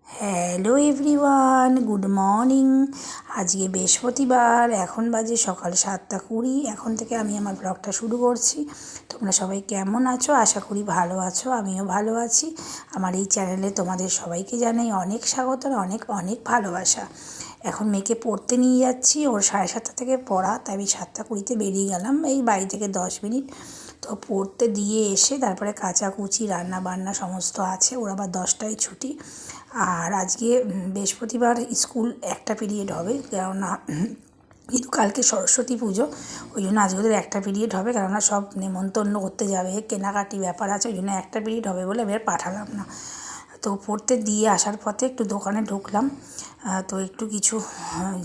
Hello everyone, good morning. আজকে বৃহস্পতিবার, এখন বাজে সকাল 7:20। এখন থেকে আমি আমার ব্লগটা শুরু করছি। তোমরা সবাই কেমন আছো? আশা করি ভালো আছো, আমিও ভালো আছি। আমার এই চ্যানেলে তোমাদের সবাইকে জানাই অনেক স্বাগত আর অনেক অনেক ভালোবাসা। এখন মেয়েকে পড়তে নিয়ে যাচ্ছি, ওর 7:30 থেকে পড়া, তাই আমি 7:20 বেরিয়ে গেলাম এই বাড়ি থেকে 10 মিনিট। তো পড়তে দিয়ে এসে তারপরে কাচাকুচি রান্না বান্না সমস্ত আছে, ওর আবার 10টায় ছুটি। আর আজকে বৃহস্পতিবার স্কুল একটা পিরিয়ড হবে, কেননা কিন্তু কালকে সরস্বতী পুজো, ওই জন্য আজকে ওদের একটা পিরিয়ড হবে, কেননা সব নেমন্তন্ন করতে যাবে, কেনাকাটি ব্যাপার আছে, ওই জন্য একটা পিরিয়ড হবে বলে আমি আর পাঠালাম না। তো পড়তে দিয়ে আসার পথে একটু দোকানে ঢুকলাম, তো একটু কিছু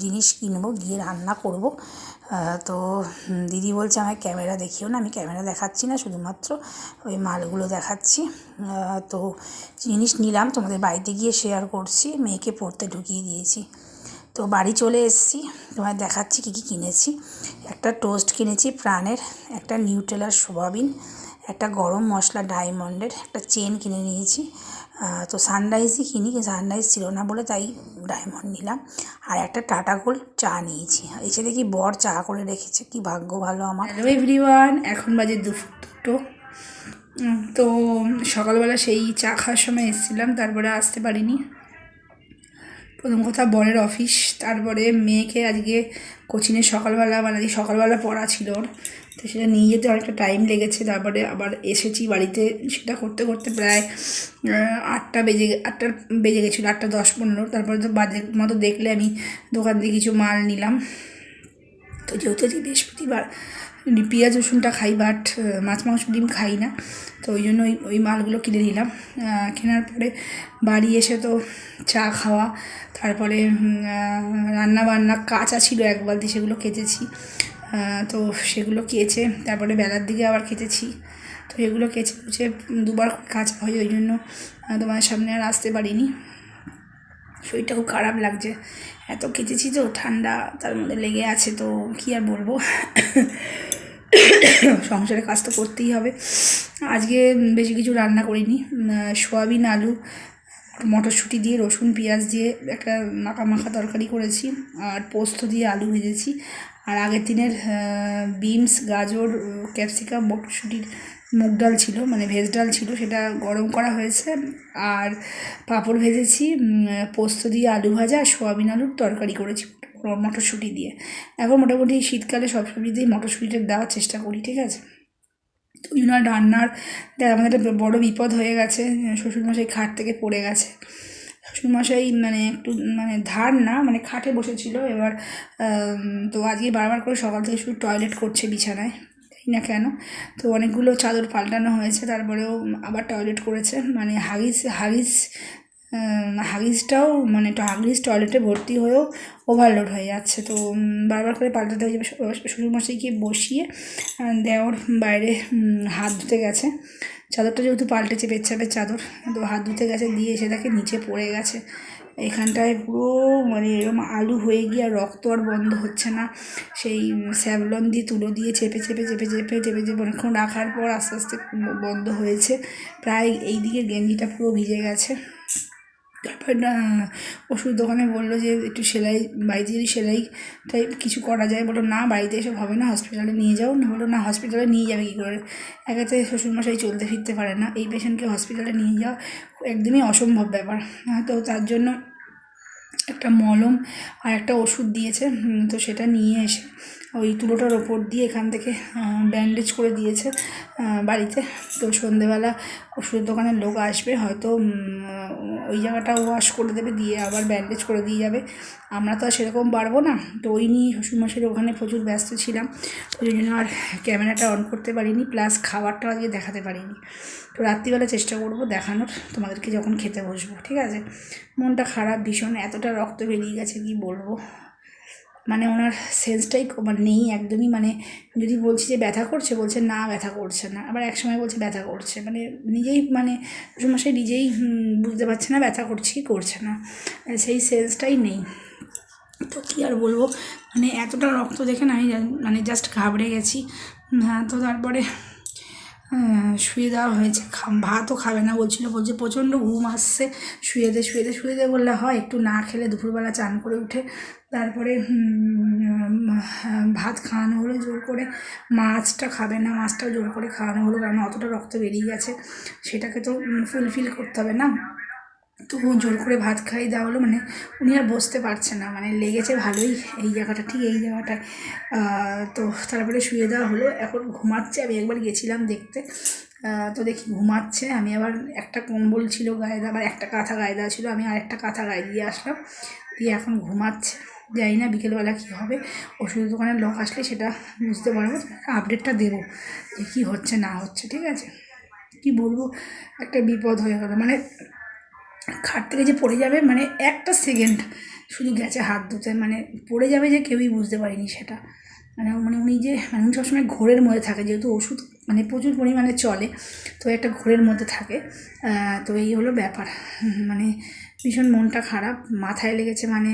জিনিস কিনবো, গিয়ে রান্না করব। তো দিদি বলছে আমায় ক্যামেরা দেখিও না, আমি ক্যামেরা দেখাচ্ছি না, শুধুমাত্র ওই মালগুলো দেখাচ্ছি। তো জিনিস নিলাম, তোমাদের বাড়িতে গিয়ে শেয়ার করছি। মেয়েকে পড়তে ঢুকিয়ে দিয়েছি, তো বাড়ি চলে এসেছি, তোমায় দেখাচ্ছি কী কী কিনেছি। একটা টোস্ট কিনেছি প্রাণের, একটা নিউট্রেলার সোয়াবিন, একটা গরম মশলা ডায়মন্ডের, একটা চেন কিনে নিয়েছি। তো সানরাইজই কিনি, কিন্তু সানরাইজ ছিল না বলে তাই ডায়মন্ড নিলাম। আর একটা টাটা গোল্ড চা নিয়েছি। এসে দেখি বর চা করে রেখেছে, কি ভাগ্য ভালো আমার। হ্যালো এভরিওয়ান, এখন বাজে দুপুর 2টো। তো সকালবেলা সেই চা খাওয়ার সময় এসেছিলাম, তারপরে আসতে পারিনি। প্রথম কথা বরের অফিস, তারপরে মেয়েকে আজকে কোচিংয়ে সকালবেলা পড়া ছিল ওর, তো সেটা নিয়ে যেতে অনেকটা টাইম লেগেছে। তারপরে আবার এসেছি বাড়িতে, সেটা করতে করতে প্রায় 8টা বেজে গেছিলো, 8:10-15। তারপরে তো বাজে মতো দেখলে আমি দোকান থেকে কিছু মাল নিলাম। তো যেহেতু আজকে বৃহস্পতিবার, পেঁয়াজ রসুনটা খাই, বাট মাছ মাংস ডিম খাই না, তো ওই জন্য ওই মালগুলো কিনে নিলাম। কেনার পরে বাড়ি এসে তো চা খাওয়া, তারপরে রান্না বান্না কাঁচা ছিল এক বালতি, সেগুলো কেচেছি। তো সেগুলো কেচে তারপরে বেলার দিকে আবার কেচেছি। তো এগুলো কেচে কুচে দুবার কাচা হয়, ওই জন্য তোমার সামনে আর আসতে পারিনি। শরীরটা খুব খারাপ লাগছে, এত কেচেছি তো, ঠান্ডা তার মধ্যে লেগে আছে, তো কী আর বলবো। সংসারে কাজ তো করতেই হবে। আজকে বেশি কিছু রান্না করিনি, সোয়াবিন আলু মটরশুঁটি দিয়ে রসুন পেঁয়াজ দিয়ে একটা মাখা তরকারি করেছি, আর পোস্ত দিয়ে আলু ভেজেছি। আর আগের দিনের বিনস গাজর ক্যাপসিকাম মটরশুঁটির মুগ ডাল ছিল, মানে ভেজ ডাল ছিল, সেটা গরম করা হয়েছে। আর পাঁপড় ভেজেছি, পোস্ত দিয়ে আলু ভাজা, সোয়াবিন আলুর তরকারি করেছি মটরশুঁটি দিয়ে। এখন মোটামুটি শীতকালে সব সবজিতেই মটরশুঁটিটা দেওয়ার চেষ্টা করি, ঠিক আছে। তো ওই জন্য রান্নার আমাদের একটা বড়ো বিপদ হয়ে গেছে, শ্বশুরমশাই খাট থেকে পড়ে গেছে। শ্বশুরমশাই মানে একটু মানে ধার না, মানে খাটে বসেছিল, এবার তো আজকে বারবার করে সকাল থেকে শুধু টয়লেট করছে বিছানায়, জানি না কেন। তো অনেকগুলো চাদর পাল্টানো হয়েছে, তারপরেও আবার টয়লেট করেছে, মানে হাগিসটাও মানে হাগিস টয়লেটে ভর্তি হয়েও ওভারলোড হয়ে যাচ্ছে, তো বারবার করে পাল্টাতে হয়ে যাবে। শ্বশুরমশাইকে বসিয়ে দেওর বাইরে হাত ধুতে গেছে, চাদরটা যেহেতু পাল্টেছে পেচ্ছাপের চাদর, তো হাত ধুতে গেছে, দিয়ে এসে তাকে নিচে পড়ে গেছে। এখানটায় পুরো মানে এরকম আলু হয়ে গিয়ে আর রক্ত আর বন্ধ হচ্ছে না। সেই স্যাভলন দিয়ে তুলো দিয়ে চেপে অনেকক্ষণ রাখার পর আস্তে আস্তে বন্ধ হয়েছে। প্রায় এই দিকে গেঞ্জিটা পুরো ভিজে গেছে। তারপর ওষুধ দোকানে বললো যে একটু সেলাই, বাড়িতে যদি সেলাই টাইপ কিছু করা যায়, বললো না বাড়িতে এসব হবে না, হসপিটালে নিয়ে যাও। না বললো না, হসপিটালে নিয়ে যাবে কী করে, একাতে শ্বশুরমশাই চলতে ফিরতে পারে না, এই পেশেন্টকে হসপিটালে নিয়ে যাওয়া একদমই অসম্ভব ব্যাপার। তো তার জন্য একটা মলম আর একটা ওষুধ দিয়েছে, তো সেটা নিয়ে এসে ওই তুলোটার ওপর দিয়ে এখান থেকে ব্যান্ডেজ করে দিয়েছে বাড়িতে। তো সন্ধেবেলা ওষুধের দোকানের লোক আসবে, হয়তো ওই জায়গাটা ওয়াশ করে দেবে, দিয়ে আবার ব্যান্ডেজ করে দিয়ে যাবে। আমরা তো আর সেরকম পারবো না, তো ওই নিয়ে শ্বশুরমশাইয়ের ওখানে প্রচুর ব্যস্ত ছিলাম, ওই জন্য আর ক্যামেরাটা অন করতে পারিনি, প্লাস খাবারটা আজকে দেখাতে পারিনি। তো রাত্রিবেলা চেষ্টা করবো দেখানোর তোমাদেরকে যখন খেতে বসবো, ঠিক আছে। মনটা খারাপ ভীষণ, এতটা রক্ত বেরিয়ে গেছে কি বলবো, মানে ওনার সেন্সটাই মানে নেই একদমই। মানে যদি বলছি যে ব্যথা করছে, বলছে না ব্যথা করছে না, আবার এক সময় বলছে ব্যথা করছে, মানে নিজেই মানে শ্বশুরমশাই নিজেই বুঝতে পারছে না ব্যথা করছে না, সেই সেন্সটাই নেই। তো কী আর বলবো, মানে এতটা রক্ত দেখে না আমি মানে জাস্ট ঘাবড়ে গেছি। তো তারপরে শুয়ে দেওয়া হয়েছে। ভাতও খাবে না বলছিল, বলছে প্রচণ্ড ঘুম আসছে, শুয়ে দে বললে হয়। একটু না খেলে দুপুরবেলা চান করে উঠে তারপরে ভাত খাওয়ানো হলো জোর করে। মাছটা খাবে না, মাছটাও জোর করে খাওয়ানো হলো, কারণ অতটা রক্ত বেরিয়ে গেছে, সেটাকে তো ফুলফিল করতে হবে না। তো জোর করে ভাত খাইয়ে দেওয়া হলো, মানে উনি আর বসতে পারছে না, মানে লেগেছে ভালোই এই জায়গাটা, ঠিক এই জায়গাটায়। তো তারপরে শুয়ে দেওয়া হলো, এখন ঘুমাচ্ছে। আমি একবার গেছিলাম দেখতে, তো দেখি ঘুমাচ্ছে। আমি আবার একটা কম্বল ছিল গায়ে দেওয়া, আবার একটা কাঁথা গায়ে দেওয়া ছিল, আমি আরেকটা কাঁথা গায়ে দিয়ে আসলাম, দিয়ে এখন ঘুমাচ্ছে। জানি না বিকেলবেলা কী হবে, ওষুধের দোকানের লোক আসলে সেটা বুঝতে পারবো, আপডেটটা দেবো যে কী হচ্ছে না হচ্ছে, ঠিক আছে। কি বলবো, একটা বিপদ হয়ে গেল, মানে খাট থেকে যে পড়ে যাবে, মানে একটা সেকেন্ড শুধু গেছে হাত ধুতে, মানে পড়ে যাবে যে কেউই বুঝতে পারিনি সেটা। উনি যে উনি সবসময় ঘোরের মধ্যে থাকে, যেহেতু ওষুধ মানে প্রচুর পরিমাণে চলে, তো একটা ঘোরের মধ্যে থাকে। তো এই হলো ব্যাপার, মানে ভীষণ মনটা খারাপ, মাথায় লেগেছে, মানে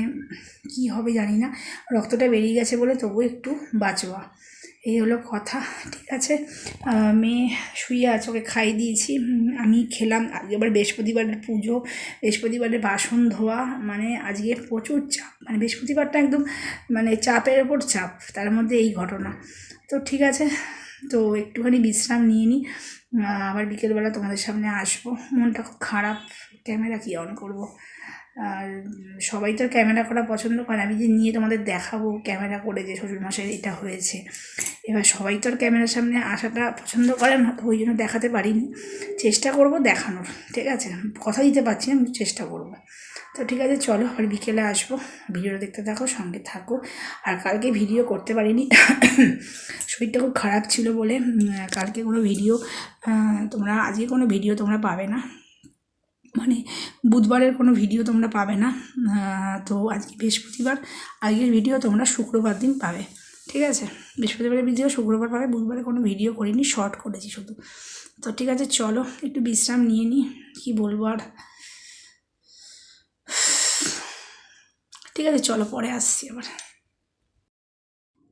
কি হবে জানি না। রক্তটা বেরিয়ে গেছে বলে তবু একটু বাঁচোয়া, এই হলো কথা, ঠিক আছে। মেয়ে শুয়ে আছে, ওকে খাইয়ে দিয়েছি, আমি খেলাম। আজকে আবার বৃহস্পতিবারের পুজো, বৃহস্পতিবারের বাসন ধোয়া, মানে আজকে প্রচুর চাপ, মানে বৃহস্পতিবারটা একদম মানে চাপের ওপর চাপ, তার মধ্যে এই ঘটনা। তো ঠিক আছে, তো একটুখানি বিশ্রাম নিয়ে নিই, আবার বিকেলবেলা তোমাদের সামনে আসবো। মনটা খুব খারাপ, ক্যামেরা কি অন করব। আর সবাই তো ক্যামেরা করা পছন্দ করে, আমি যে নিয়ে তোমাদের দেখাবো ক্যামেরা করে যে শ্বশুরমশাইয়ের এটা হয়েছে, এবার সবাই তো আর ক্যামেরার সামনে আসাটা পছন্দ করে না, তো ওই জন্য দেখাতে পারিনি। চেষ্টা করব দেখানোর, ঠিক আছে, কথা দিতে পারছি না, আমি চেষ্টা করব। তো ঠিক আছে, চলো আর বিকেলে আসবো, ভিডিওটা দেখতে থাকো, সঙ্গে থাকো। আর কালকে ভিডিও করতে পারিনি, শরীরটা খুব খারাপ ছিল বলে কালকে কোনো ভিডিও আজকে কোনো ভিডিও তোমরা পাবে না, মানে বুধবারের কোনো ভিডিও তোমরা পাবে না। তো আজকে বৃহস্পতিবার, আজকের ভিডিও তোমরা শুক্রবার দিন পাবে, ঠিক আছে। বৃহস্পতিবারের ভিডিও শুক্রবার পাবে, বুধবারে কোনো ভিডিও করিনি, শর্ট করেছি শুধু। তো ঠিক আছে, চলো একটু বিশ্রাম নিয়ে নিই, কী বলবো আর। ঠিক আছে, চলো পরে আসছি আবার।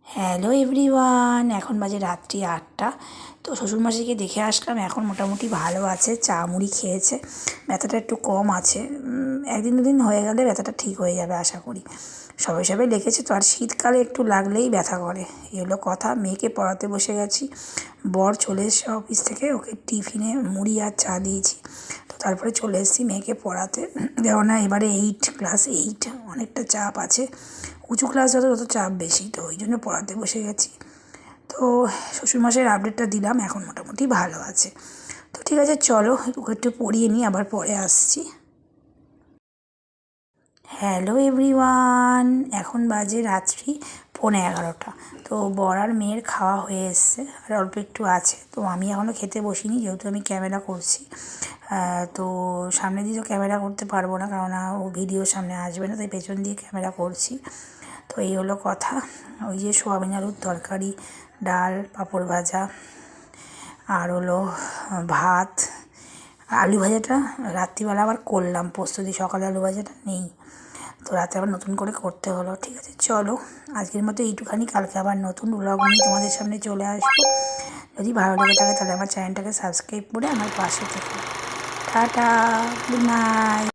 হ্যালো এভরিওয়ান, এখন বাজে রাত্রি 8টা। তো শ্বশুরমশাইকে দেখে আসলাম, এখন মোটামুটি ভালো আছে, চা মুড়ি খেয়েছে, ব্যথাটা একটু কম আছে। একদিন দুদিন হয়ে গেলে ব্যথাটা ঠিক হয়ে যাবে আশা করি। সবে লেগেছে তো, আর শীতকালে একটু লাগলেই ব্যথা করে, এই হলো কথা। মেয়েকে পড়াতে বসে গেছি, বর চলে এসছে অফিস থেকে, ওকে টিফিনে মুড়ি আর চা দিয়েছি। তো তারপরে চলে এসেছি মেয়েকে পড়াতে, কেননা এবারে ক্লাস 8, অনেকটা চাপ আছে। উঁচু ক্লাস যত চাপ বেশি, তো ওই জন্য পড়াতে বসে গেছি। তো শ্বশুরমশাইয়ের আপডেটটা দিলাম, এখন মোটামুটি ভালো আছে। তো ঠিক আছে, চলো ওকে একটু পড়িয়ে নিই, আবার পরে আসছি। হ্যালো এভরিওয়ান, এখন বাজে রাত্রি 11:30। তো বর আর মেয়ের খাওয়া হয়ে এসছে, আর অল্প একটু আছে। তো আমি এখনও খেতে বসিনি, যেহেতু আমি ক্যামেরা করছি। তো সামনে দিয়ে তো ক্যামেরা করতে পারবো না, কেননা ও ভিডিওর সামনে আসবে না, তাই পেছন দিয়ে ক্যামেরা করছি। তো এই হলো কথা। ওই যে সোয়াবিন আলুর তরকারি, ডাল, পাঁপড় ভাজা, আর হলো ভাত। আলু ভাজাটা রাত্রিবেলা আবার করলাম পোস্ত দিয়ে, সকালে আলু ভাজাটা নেই, তো রাতে আবার নতুন করে করতে হলো। ঠিক আছে, চলো আজকের মতো এইটুখানি, কালকে আবার নতুন ব্লগ নিয়ে তোমাদের সামনে চলে আসবো। যদি ভালো লেগে থাকে তাহলে আমার চ্যানেলটাকে সাবস্ক্রাইব করে আমার পাশে থেকো। Tata, good night.